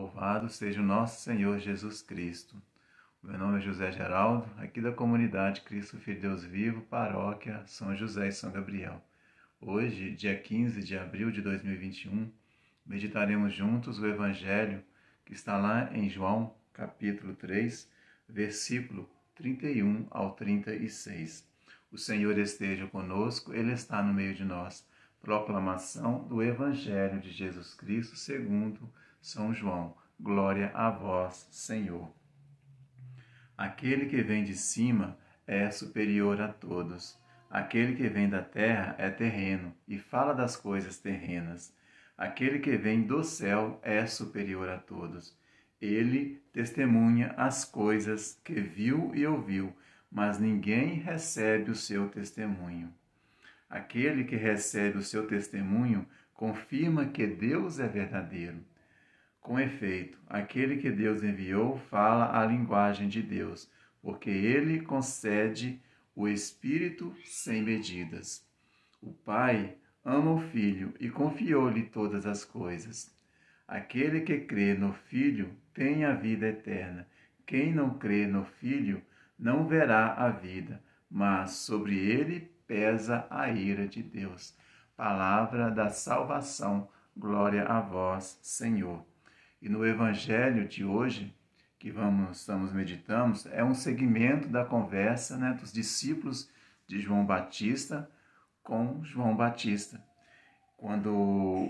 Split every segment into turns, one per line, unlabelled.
Louvado seja o nosso Senhor Jesus Cristo. Meu nome é José Geraldo, aqui da comunidade Cristo Filho Deus Vivo, paróquia São José e São Gabriel. Hoje, dia 15 de abril de 2021, meditaremos juntos o Evangelho que está lá em João, capítulo 3, versículo 31 ao 36. O Senhor esteja conosco, Ele está no meio de nós. Proclamação do Evangelho de Jesus Cristo segundo São João. Glória a vós, Senhor. Aquele que vem de cima é superior a todos. Aquele que vem da terra é terreno e fala das coisas terrenas. Aquele que vem do céu é superior a todos. Ele testemunha as coisas que viu e ouviu, mas ninguém recebe o seu testemunho. Aquele que recebe o seu testemunho confirma que Deus é verdadeiro. Com efeito, aquele que Deus enviou fala a linguagem de Deus, porque ele concede o Espírito sem medidas. O Pai ama o Filho e confiou-lhe todas as coisas. Aquele que crê no Filho tem a vida eterna. Quem não crê no Filho não verá a vida, mas sobre ele pesa a ira de Deus. Palavra da salvação, glória a vós, Senhor. E no Evangelho de hoje, que estamos meditando, é um segmento da conversa dos discípulos de João Batista com João Batista. Quando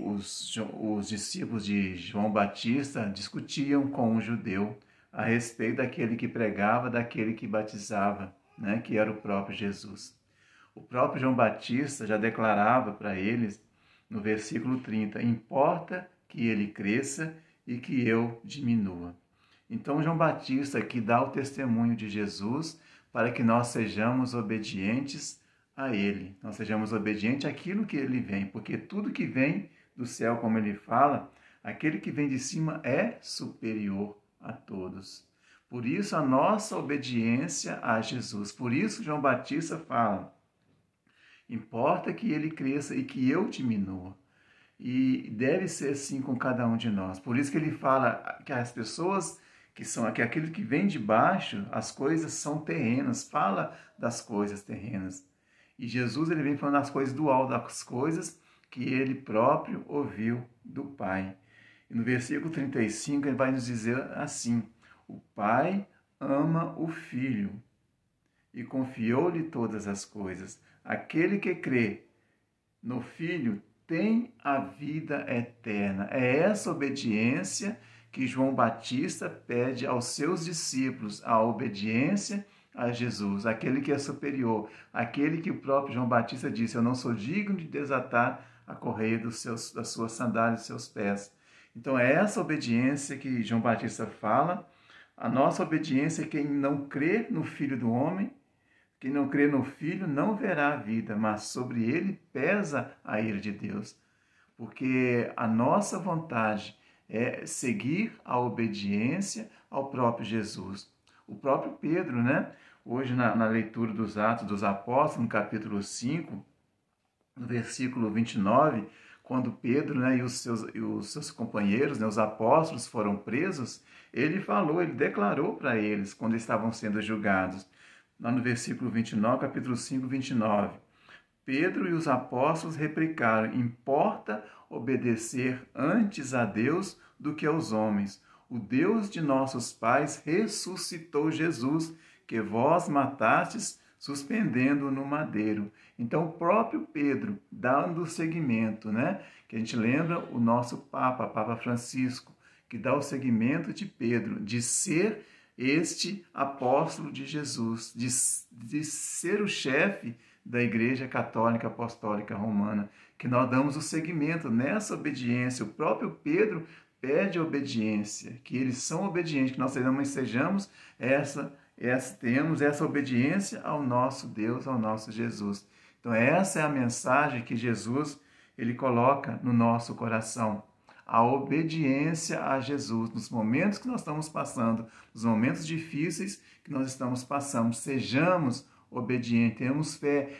os discípulos de João Batista discutiam com um judeu a respeito daquele que pregava, daquele que batizava, que era o próprio Jesus. O próprio João Batista já declarava para eles, no versículo 30, importa que ele cresça e que eu diminua. Então, João Batista aqui dá o testemunho de Jesus para que nós sejamos obedientes a ele. Nós sejamos obedientes àquilo que ele vem, porque tudo que vem do céu, como ele fala, aquele que vem de cima é superior a todos. Por isso, a nossa obediência a Jesus. Por isso, João Batista fala, importa que ele cresça e que eu diminua. E deve ser assim com cada um de nós. Por isso que ele fala que as pessoas que aquele que vem de baixo, as coisas são terrenas, fala das coisas terrenas. E Jesus ele vem falando das coisas do alto, das coisas que ele próprio ouviu do Pai. E no versículo 35 ele vai nos dizer assim, o Pai ama o Filho e confiou-lhe todas as coisas. Aquele que crê no Filho tem a vida eterna. É essa obediência que João Batista pede aos seus discípulos, a obediência a Jesus, aquele que é superior, aquele que o próprio João Batista disse, eu não sou digno de desatar a correia das suas sandálias, dos seus pés. Então é essa obediência que João Batista fala, a nossa obediência é quem não crê no Filho do Homem, quem não crê no Filho não verá a vida, mas sobre ele pesa a ira de Deus. Porque a nossa vontade é seguir a obediência ao próprio Jesus. O próprio Pedro, hoje na leitura dos Atos dos Apóstolos, no capítulo 5, no versículo 29, quando Pedro e os seus companheiros, os apóstolos, foram presos, ele declarou para eles, quando estavam sendo julgados, lá no versículo 29, capítulo 5, 29. Pedro e os apóstolos replicaram, importa obedecer antes a Deus do que aos homens. O Deus de nossos pais ressuscitou Jesus, que vós matastes, suspendendo no madeiro. Então, o próprio Pedro, dando seguimento, que a gente lembra o nosso Papa Francisco, que dá o seguimento de Pedro, de ser este apóstolo de Jesus, de ser o chefe da Igreja Católica Apostólica Romana, que nós damos o seguimento nessa obediência. O próprio Pedro pede obediência, que eles são obedientes, que nós sejamos temos essa obediência ao nosso Deus, ao nosso Jesus. Então essa é a mensagem que Jesus ele coloca no nosso coração. A obediência a Jesus, nos momentos que nós estamos passando, nos momentos difíceis que nós estamos passando, sejamos obedientes, temos fé.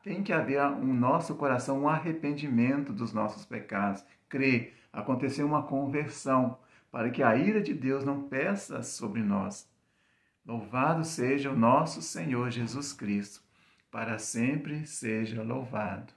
Tem que haver no nosso coração um arrependimento dos nossos pecados, crer, acontecer uma conversão, para que a ira de Deus não peça sobre nós. Louvado seja o nosso Senhor Jesus Cristo, para sempre seja louvado.